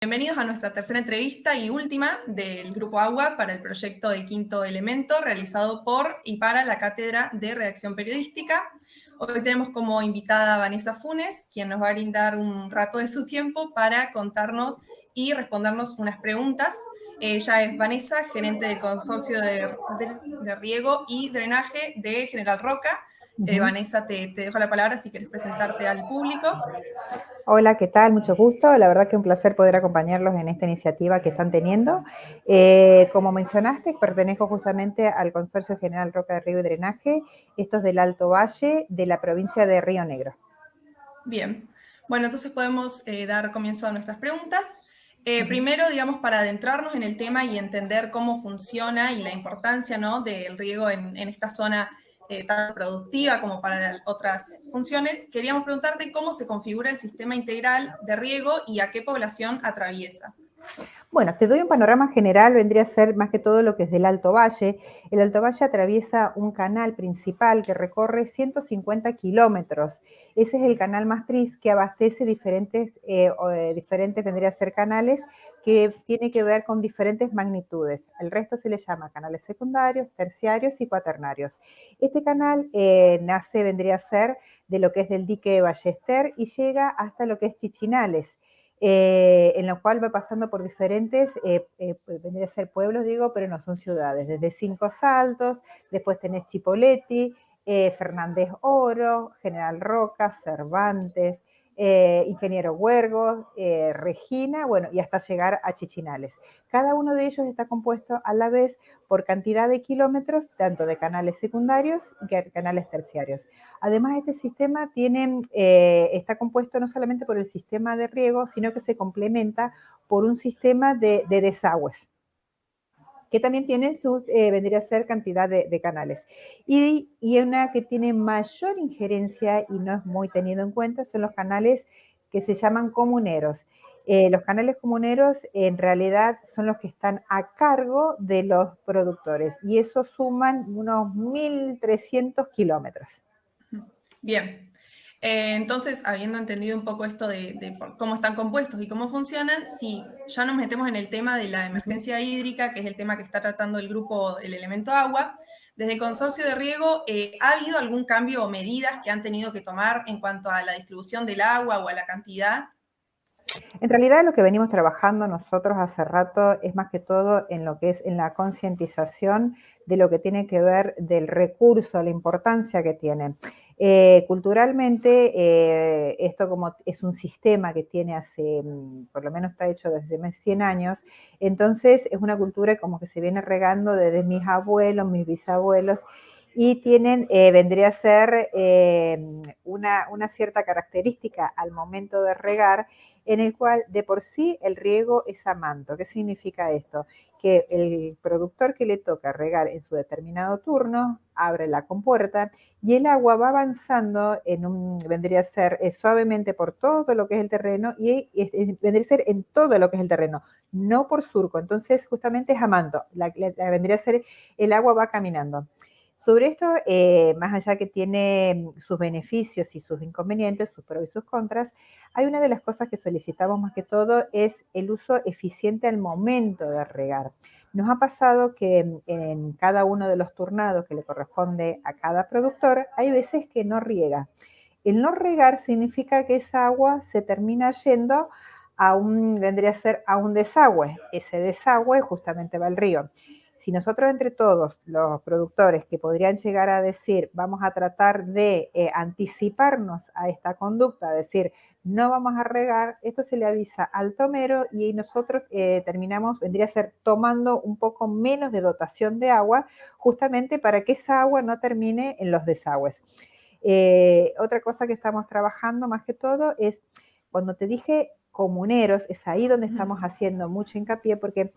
Bienvenidos a nuestra tercera entrevista y última del Grupo Agua para el proyecto de Quinto Elemento realizado por y para la Cátedra de Redacción Periodística. Hoy tenemos como invitada a Vanessa Funes, quien nos va a brindar un rato de su tiempo para contarnos y respondernos unas preguntas. Ella es Vanessa, gerente del Consorcio de Riego y Drenaje de General Roca. Vanessa, te dejo la palabra si quieres presentarte al público. Hola, ¿qué tal? Mucho gusto. La verdad que un placer poder acompañarlos en esta iniciativa que están teniendo. Como mencionaste, pertenezco justamente al Consorcio General Roca de Riego y Drenaje. Esto es del Alto Valle de la provincia de Río Negro. Bien. Bueno, entonces podemos dar comienzo a nuestras preguntas. Primero, digamos, para adentrarnos en el tema y entender cómo funciona y la importancia, ¿no?, del riego en esta zona tan productiva como para otras funciones, queríamos preguntarte cómo se configura el sistema integral de riego y a qué población atraviesa. Bueno, te doy un panorama general, vendría a ser más que todo lo que es del Alto Valle. El Alto Valle atraviesa un canal principal que recorre 150 kilómetros. Ese es el canal matriz que abastece diferentes, vendría a ser canales que tiene que ver con diferentes magnitudes. El resto se le llama canales secundarios, terciarios y cuaternarios. Este canal vendría a ser de lo que es del dique Ballester y llega hasta lo que es Chichinales. En lo cual va pasando por diferentes, vendría a ser pueblos, digo, pero no son ciudades, desde Cinco Saltos, después tenés Chipoleti, Fernández Oro, General Roca, Cervantes, Ingeniero Huergo, Regina, bueno, y hasta llegar a Chichinales. Cada uno de ellos está compuesto a la vez por cantidad de kilómetros, tanto de canales secundarios y canales terciarios. Además, este sistema está compuedo no solamente por el sistema de riego, sino que se complementa por un sistema de desagües, que también tiene vendría a ser cantidad de canales. Y una que tiene mayor injerencia y no es muy tenido en cuenta son los canales que se llaman comuneros. Los canales comuneros en realidad son los que están a cargo de los productores y eso suman unos 1.300 kilómetros. Bien. Entonces, habiendo entendido un poco esto de cómo están compuestos y cómo funcionan, si ya nos metemos en el tema de la emergencia hídrica, que es el tema que está tratando el grupo El Elemento Agua, desde el Consorcio de Riego, ¿ha habido algún cambio o medidas que han tenido que tomar en cuanto a la distribución del agua o a la cantidad? En realidad lo que venimos trabajando nosotros hace rato es más que todo en lo que es en la concientización de lo que tiene que ver del recurso, la importancia que tiene. Culturalmente, esto como es un sistema que tiene por lo menos está hecho desde 100 años, entonces es una cultura como que se viene regando desde mis abuelos, mis bisabuelos, y vendría a ser una cierta característica al momento de regar, en el cual de por sí el riego es a manto. ¿Qué significa esto? Que el productor que le toca regar en su determinado turno abre la compuerta y el agua va avanzando vendría a ser suavemente por todo lo que es el terreno y vendría a ser en todo lo que es el terreno, no por surco. Entonces justamente es a manto, vendría a ser el agua va caminando. Sobre esto, más allá que tiene sus beneficios y sus inconvenientes, sus pros y sus contras, hay una de las cosas que solicitamos más que todo es el uso eficiente al momento de regar. Nos ha pasado que en cada uno de los turnados que le corresponde a cada productor, hay veces que no riega. El no regar significa que esa agua se termina yendo vendría a ser a un desagüe. Ese desagüe justamente va al río. Si nosotros entre todos los productores que podrían llegar a decir vamos a tratar de anticiparnos a esta conducta, decir no vamos a regar, esto se le avisa al tomero y nosotros vendría a ser tomando un poco menos de dotación de agua justamente para que esa agua no termine en los desagües. Otra cosa que estamos trabajando más que todo es, cuando te dije comuneros, es ahí donde estamos haciendo mucho hincapié porque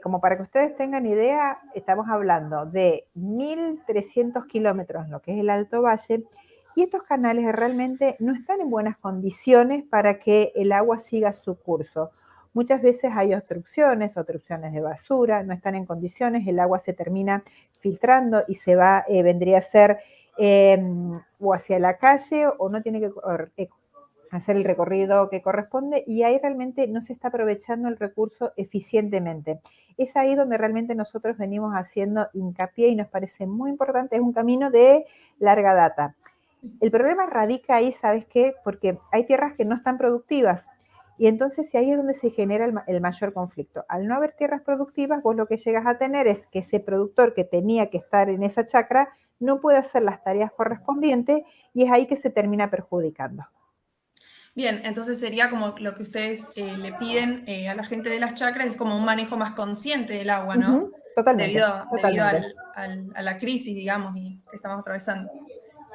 como para que ustedes tengan idea, estamos hablando de 1.300 kilómetros en lo que es el Alto Valle y estos canales realmente no están en buenas condiciones para que el agua siga su curso. Muchas veces hay obstrucciones de basura, no están en condiciones, el agua se termina filtrando y se va, vendría a ser o hacia la calle o no tiene que hacer el recorrido que corresponde y ahí realmente no se está aprovechando el recurso eficientemente. Es ahí donde realmente nosotros venimos haciendo hincapié y nos parece muy importante, es un camino de larga data. El problema radica ahí, ¿sabes qué? Porque hay tierras que no están productivas y entonces ahí es donde se genera el mayor conflicto. Al no haber tierras productivas, vos lo que llegas a tener es que ese productor que tenía que estar en esa chacra no puede hacer las tareas correspondientes y es ahí que se termina perjudicando. Bien, entonces sería como lo que ustedes le piden a la gente de las chacras, es como un manejo más consciente del agua, ¿no? Totalmente, Debido totalmente. a la crisis, digamos, y que estamos atravesando.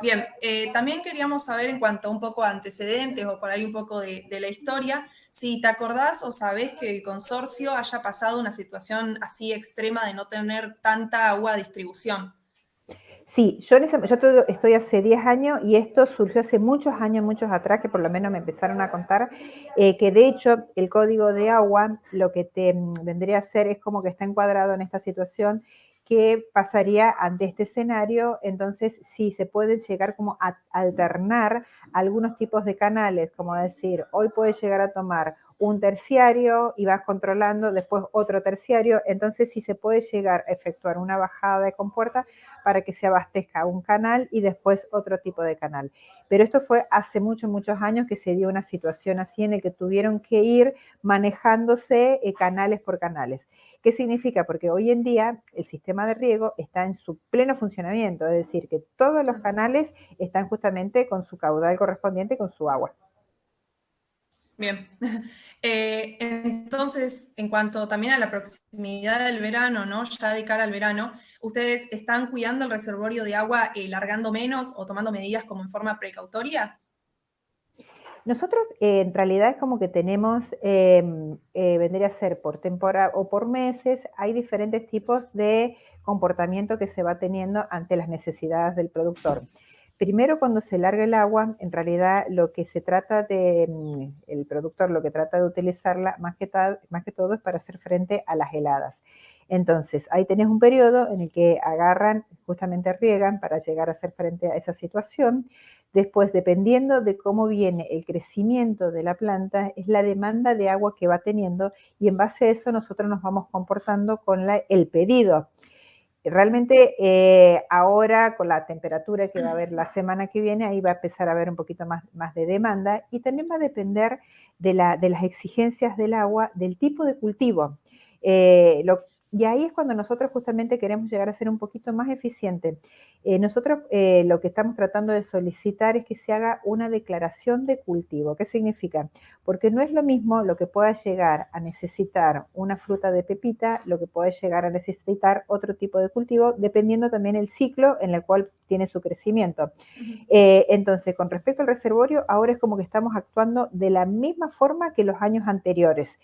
Bien, también queríamos saber en cuanto a un poco antecedentes o por ahí un poco de la historia, si te acordás o sabés que el consorcio haya pasado una situación así extrema de no tener tanta agua a distribución. Sí, yo estoy hace 10 años y esto surgió hace muchos años, muchos atrás, que por lo menos me empezaron a contar, que de hecho el código de agua lo que te vendría a hacer es como que está encuadrado en esta situación que pasaría ante este escenario, entonces sí, se pueden llegar como a alternar algunos tipos de canales, como decir, hoy puedes llegar a tomar un terciario y vas controlando después otro terciario, entonces sí se puede llegar a efectuar una bajada de compuerta para que se abastezca un canal y después otro tipo de canal. Pero esto fue hace muchos, muchos años que se dio una situación así en el que tuvieron que ir manejándose canales por canales. ¿Qué significa? Porque hoy en día el sistema de riego está en su pleno funcionamiento, es decir, que todos los canales están justamente con su caudal correspondiente, con su agua. Bien. Entonces, en cuanto también a la proximidad del verano, ¿no? Ya de cara al verano, ¿ustedes están cuidando el reservorio de agua, largando menos o tomando medidas como en forma precautoria? Nosotros en realidad es como que tenemos, vendría a ser por temporada o por meses, hay diferentes tipos de comportamiento que se va teniendo ante las necesidades del productor. Primero, cuando se larga el agua, en realidad lo que se trata de, el productor lo que trata de utilizarla más que todo es para hacer frente a las heladas. Entonces, ahí tenés un periodo en el que agarran, justamente riegan para llegar a hacer frente a esa situación. Después, dependiendo de cómo viene el crecimiento de la planta, es la demanda de agua que va teniendo y en base a eso nosotros nos vamos comportando con el pedido. Realmente ahora con la temperatura que va a haber la semana que viene, ahí va a empezar a haber un poquito más de demanda y también va a depender de las exigencias del agua, del tipo de cultivo. Y ahí es cuando nosotros justamente queremos llegar a ser un poquito más eficiente. Nosotros lo que estamos tratando de solicitar es que se haga una declaración de cultivo. ¿Qué significa? Porque no es lo mismo lo que pueda llegar a necesitar una fruta de pepita, lo que puede llegar a necesitar otro tipo de cultivo, dependiendo también el ciclo en el cual tiene su crecimiento. Entonces, con respecto al reservorio, ahora es como que estamos actuando de la misma forma que los años anteriores,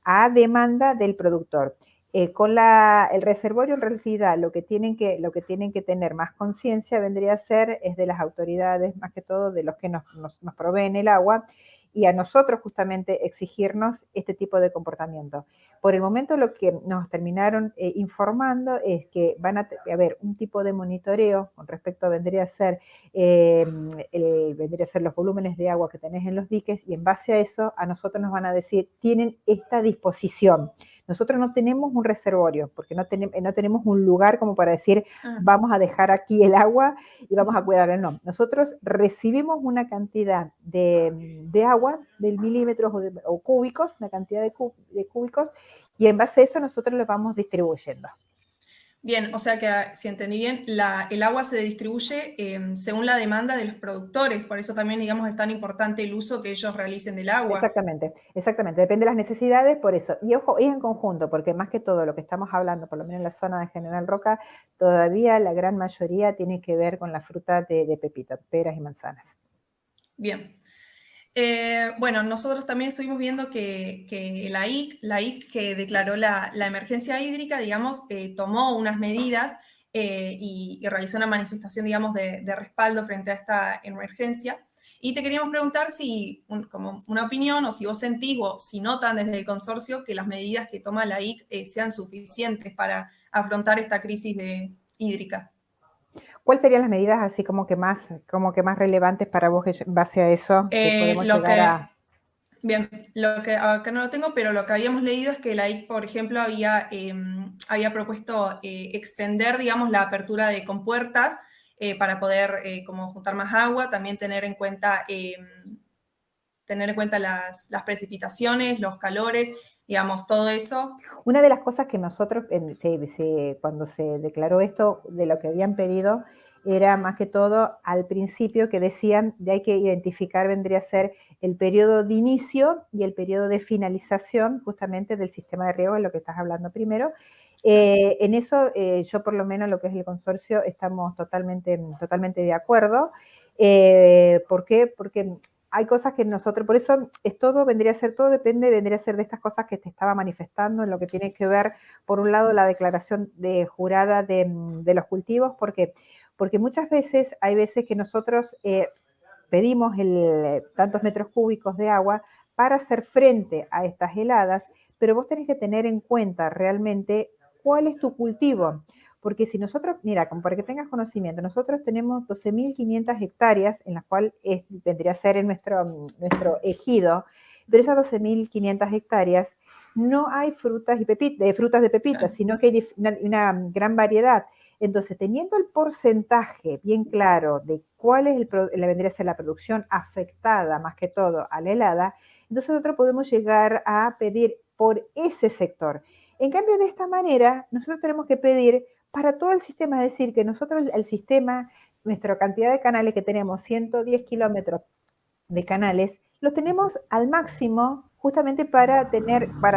a demanda del productor. El reservorio en realidad lo que tienen que tener más conciencia vendría a ser es de las autoridades, más que todo de los que nos proveen el agua, y a nosotros justamente exigirnos este tipo de comportamiento. Por el momento lo que nos terminaron informando es que van a haber un tipo de monitoreo con respecto a vendría a ser los volúmenes de agua que tenés en los diques y en base a eso a nosotros nos van a decir, tienen esta disposición. Nosotros no tenemos un reservorio porque no tenemos un lugar como para decir, vamos a dejar aquí el agua y vamos a cuidarlo. No, nosotros recibimos una cantidad de agua, de milímetros o cúbicos, una cantidad de cúbicos, y en base a eso nosotros lo vamos distribuyendo. Bien, o sea que si entendí bien, el agua se distribuye según la demanda de los productores, por eso también, digamos, es tan importante el uso que ellos realicen del agua. Exactamente, exactamente. Depende de las necesidades, por eso. Y ojo, y en conjunto, porque más que todo lo que estamos hablando, por lo menos en la zona de General Roca, todavía la gran mayoría tiene que ver con la fruta de pepita, peras y manzanas. Bien. Bueno, nosotros también estuvimos viendo que la IC que declaró la emergencia hídrica, digamos, tomó unas medidas y realizó una manifestación, digamos, de respaldo frente a esta emergencia. Y te queríamos preguntar si, como una opinión, o si vos sentís o si notan desde el consorcio que las medidas que toma la IC sean suficientes para afrontar esta crisis hídrica. ¿Cuáles serían las medidas así como que más relevantes para vos en base a eso que podemos Lo llegar que, a... bien, lo que acá no lo tengo, pero lo que habíamos leído es que la IC, por ejemplo, había propuesto extender, digamos, la apertura de compuertas para poder como juntar más agua, también tener en cuenta las precipitaciones, los calores, digamos, todo eso. Una de las cosas que nosotros, cuando se declaró esto, de lo que habían pedido, era más que todo al principio que decían de hay que identificar, vendría a ser el periodo de inicio y el periodo de finalización justamente del sistema de riego, de lo que estás hablando primero. En eso yo por lo menos lo que es el consorcio estamos totalmente de acuerdo. ¿Por qué? Porque hay cosas que nosotros, por eso es todo, vendría a ser de estas cosas que te estaba manifestando en lo que tiene que ver, por un lado, la declaración jurada de los cultivos, porque muchas veces, hay veces que nosotros pedimos tantos metros cúbicos de agua para hacer frente a estas heladas, pero vos tenés que tener en cuenta realmente cuál es tu cultivo. Porque si nosotros, mira, como para que tengas conocimiento, nosotros tenemos 12.500 hectáreas en las cuales vendría a ser en nuestro ejido, pero esas 12.500 hectáreas no hay frutas de pepitas, sino que hay una gran variedad. Entonces, teniendo el porcentaje bien claro de cuál es vendría a ser la producción afectada más que todo a la helada, entonces nosotros podemos llegar a pedir por ese sector. En cambio, de esta manera, nosotros tenemos que pedir para todo el sistema, es decir, que nosotros el sistema, nuestra cantidad de canales que tenemos, 110 kilómetros de canales, los tenemos al máximo justamente para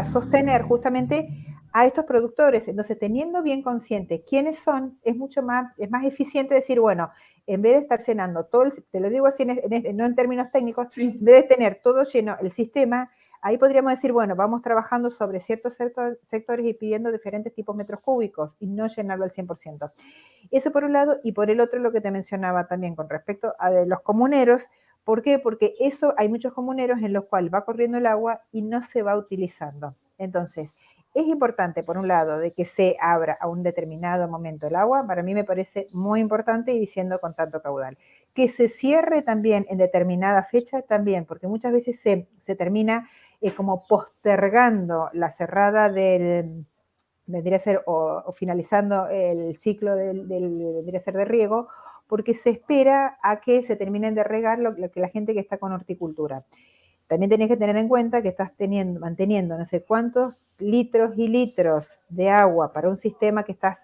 sostener justamente a estos productores. Entonces, teniendo bien consciente quiénes son, es más eficiente decir, bueno, en vez de estar llenando te lo digo así, no en términos técnicos, Sí. en vez de tener todo lleno el sistema, ahí podríamos decir, bueno, vamos trabajando sobre ciertos sectores y pidiendo diferentes tipos de metros cúbicos y no llenarlo al 100%. Eso por un lado, y por el otro lo que te mencionaba también con respecto a los comuneros. ¿Por qué? Porque hay muchos comuneros en los cuales va corriendo el agua y no se va utilizando. Entonces, es importante, por un lado, de que se abra a un determinado momento el agua, para mí me parece muy importante y diciendo con tanto caudal. Que se cierre también en determinada fecha también, porque muchas veces se termina como postergando la cerrada vendría a ser, o finalizando el ciclo vendría a ser de riego, porque se espera a que se terminen de regar lo que la gente que está con horticultura. También tenés que tener en cuenta que estás manteniendo no sé cuántos litros y litros de agua para un sistema que estás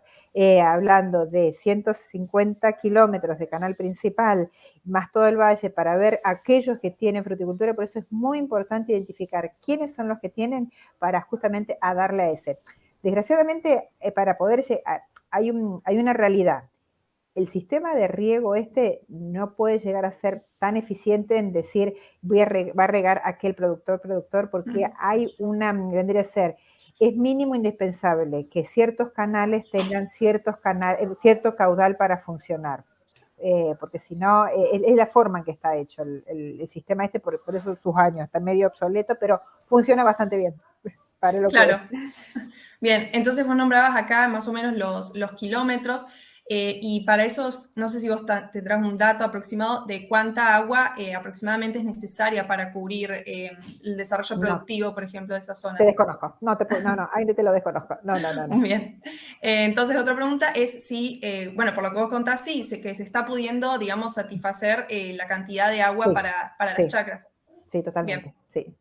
hablando de 150 kilómetros de canal principal, más todo el valle, para ver aquellos que tienen fruticultura. Por eso es muy importante identificar quiénes son los que tienen para justamente a darle a ese. Desgraciadamente, para poder hay una realidad. El sistema de riego no puede llegar a ser tan eficiente en decir va a regar aquel productor, porque vendría a ser, es mínimo indispensable que ciertos canales tengan cierto caudal para funcionar. Porque si no, es la forma en que está hecho el sistema por eso sus años, está medio obsoleto, pero funciona bastante bien para lo que es. Bien, entonces vos nombrabas acá más o menos los kilómetros y para eso, no sé si vos tendrás un dato aproximado de cuánta agua aproximadamente es necesaria para cubrir el desarrollo productivo, por ejemplo, de esas zonas. Te desconozco, no, ahí te lo desconozco, no. Bien, entonces otra pregunta es si, bueno, por lo que vos contás, sí, que se está pudiendo, digamos, satisfacer la cantidad de agua sí, para sí, las chacras. Sí, totalmente, Bien. sí.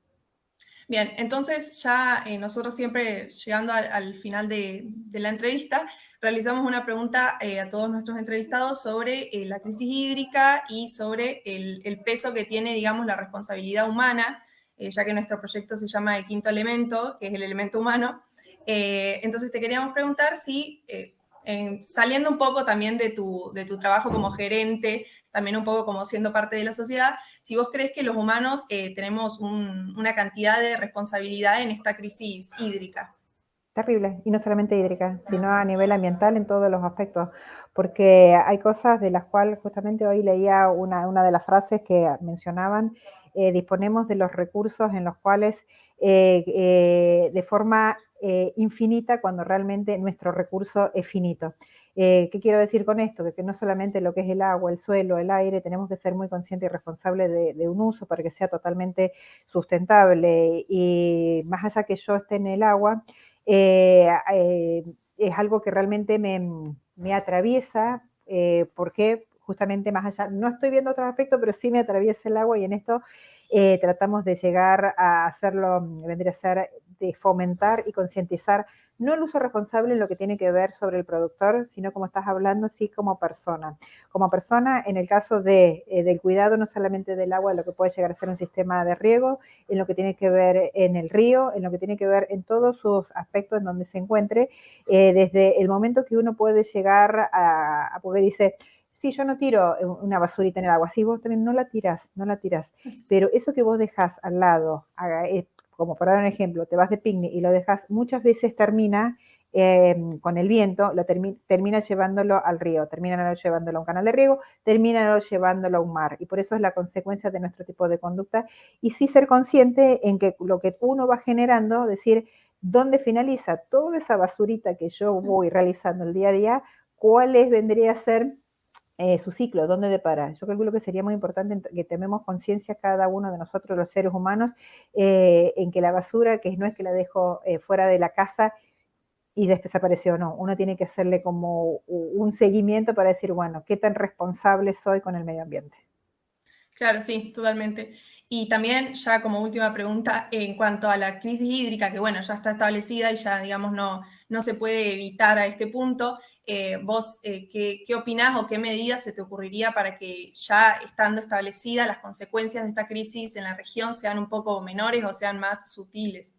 Bien, entonces ya nosotros siempre llegando al final de la entrevista, realizamos una pregunta a todos nuestros entrevistados sobre la crisis hídrica y sobre el peso que tiene, digamos, la responsabilidad humana, ya que nuestro proyecto se llama El Quinto Elemento, que es el elemento humano. Entonces te queríamos preguntar si, saliendo un poco también de tu trabajo como gerente, también un poco como siendo parte de la sociedad, si vos crees que los humanos tenemos una cantidad de responsabilidad en esta crisis hídrica. terrible, y no solamente hídrica, sino a nivel ambiental en todos los aspectos, porque hay cosas de las cuales justamente hoy leía una de las frases que mencionaban, disponemos de los recursos en los cuales de forma infinita cuando realmente nuestro recurso es finito. ¿Qué quiero decir con esto? Que no solamente lo que es el agua, el suelo, el aire, tenemos que ser muy conscientes y responsables de un uso para que sea totalmente sustentable. Y más allá que yo esté en el agua, es algo que realmente me atraviesa, porque justamente más allá, no estoy viendo otros aspectos, pero sí me atraviesa el agua y en esto tratamos de llegar a hacerlo, vendría a ser de fomentar y concientizar no el uso responsable en lo que tiene que ver sobre el productor, sino como estás hablando, sí como persona. Como persona, en el caso del cuidado no solamente del agua, lo que puede llegar a ser un sistema de riego, en lo que tiene que ver en el río, en lo que tiene que ver en todos sus aspectos en donde se encuentre, desde el momento que uno puede llegar porque dice, sí, yo no tiro una basurita en el agua, sí, vos también no la tirás, no la tirás, pero eso que vos dejás al lado, como para dar un ejemplo, te vas de picnic y lo dejas, muchas veces termina con el viento, termina llevándolo al río, termina llevándolo a un canal de riego, termina llevándolo a un mar. Y por eso es la consecuencia de nuestro tipo de conducta. Y sí ser consciente en que lo que uno va generando, decir, ¿dónde finaliza toda esa basurita que yo voy realizando el día a día? Vendría a ser su ciclo, dónde depara. Yo calculo que sería muy importante que tomemos conciencia cada uno de nosotros, los seres humanos, en que la basura, que no es que la dejo fuera de la casa y desapareció, no. Uno tiene que hacerle como un seguimiento para decir, bueno, ¿qué tan responsable soy con el medio ambiente? Claro, sí, totalmente. Y también ya como última pregunta en cuanto a la crisis hídrica, que bueno, ya está establecida y ya digamos no se puede evitar a este punto, vos ¿qué opinás o qué medidas se te ocurriría para que ya estando establecida las consecuencias de esta crisis en la región sean un poco menores o sean más sutiles?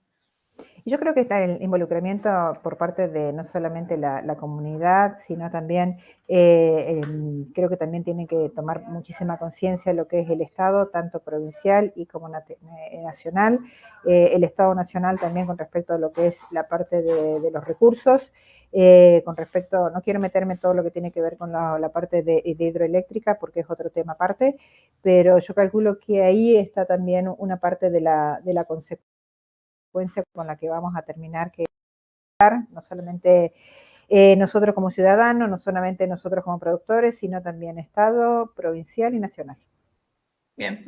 Y yo creo que está el involucramiento por parte de no solamente la comunidad, sino también, creo que también tiene que tomar muchísima conciencia lo que es el Estado, tanto provincial y como nacional. El Estado nacional también con respecto a lo que es la parte de los recursos. Con respecto, no quiero meterme en todo lo que tiene que ver con la parte de hidroeléctrica, porque es otro tema aparte, pero yo calculo que ahí está también una parte de la consecuencia con la que vamos a terminar, que no solamente nosotros como ciudadanos, no solamente nosotros como productores, sino también Estado, provincial y nacional. Bien,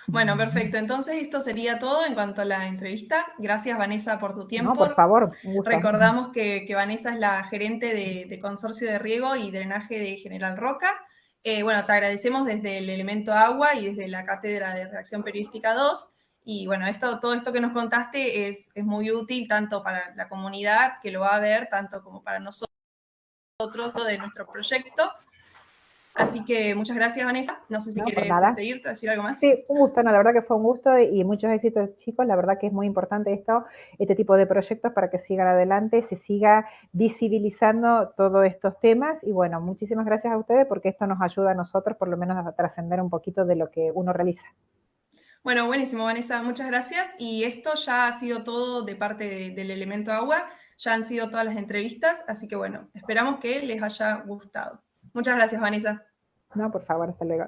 bueno, perfecto. Entonces esto sería todo en cuanto a la entrevista. Gracias, Vanessa, por tu No, tiempo. por favor, un gusto. Recordamos que Vanessa es la gerente de Consorcio de Riego y Drenaje de General Roca. Bueno, te agradecemos desde el Elemento Agua y desde la Cátedra de Redacción Periodística 2. Y bueno, todo esto que nos contaste es muy útil tanto para la comunidad que lo va a ver, tanto como para nosotros o de nuestro proyecto. Así que muchas gracias, Vanessa. No sé si No, por quieres nada. despedirte, decir algo más. Sí, un gusto, no, la verdad que fue un gusto y muchos éxitos, chicos. La verdad que es muy importante este tipo de proyectos para que sigan adelante, se siga visibilizando todos estos temas. Y bueno, muchísimas gracias a ustedes porque esto nos ayuda a nosotros, por lo menos, a trascender un poquito de lo que uno realiza. Bueno, buenísimo, Vanessa, muchas gracias. Y esto ya ha sido todo de parte del Elemento Agua, ya han sido todas las entrevistas, así que bueno, esperamos que les haya gustado. Muchas gracias, Vanessa. No, por favor, hasta luego.